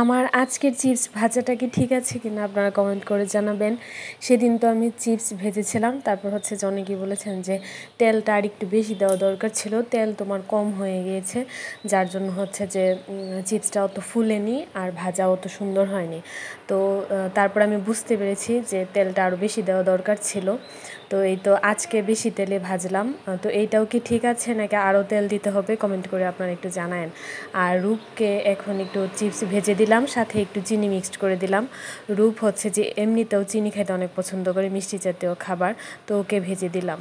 আমার আজকের চিপস ভাজাটা কি ঠিক আছে কিনা আপনারা কমেন্ট করে জানাবেন। সেদিন তো আমি চিপস ভেজেছিলাম, তারপর হচ্ছে যে অনেকেই বলেছেন যে তেলটা আর একটু বেশি দেওয়া দরকার ছিল, তেল তোমার কম হয়ে গিয়েছে, যার জন্য হচ্ছে যে চিপসটা অত ফুলেনি আর ভাজা অত সুন্দর হয়নি। তো তারপর আমি বুঝতে পেরেছি যে তেলটা আরও বেশি দেওয়া দরকার ছিল। তো এই তো আজকে বেশি তেলে ভাজলাম। তো এইটাও কি ঠিক আছে নাকি আরও তেল দিতে হবে, কমেন্ট করে আপনারা একটু জানায়েন। আর রূপকে এখন একটু চিপস ভেজে দিলাম, সাথে একটু চিনি মিক্সড করে দিলাম। রূপ হচ্ছে যে এমনিতেও চিনি খেতে অনেক পছন্দ করে, মিষ্টি জাতীয় খাবার, তো ওকে ভেজে দিলাম।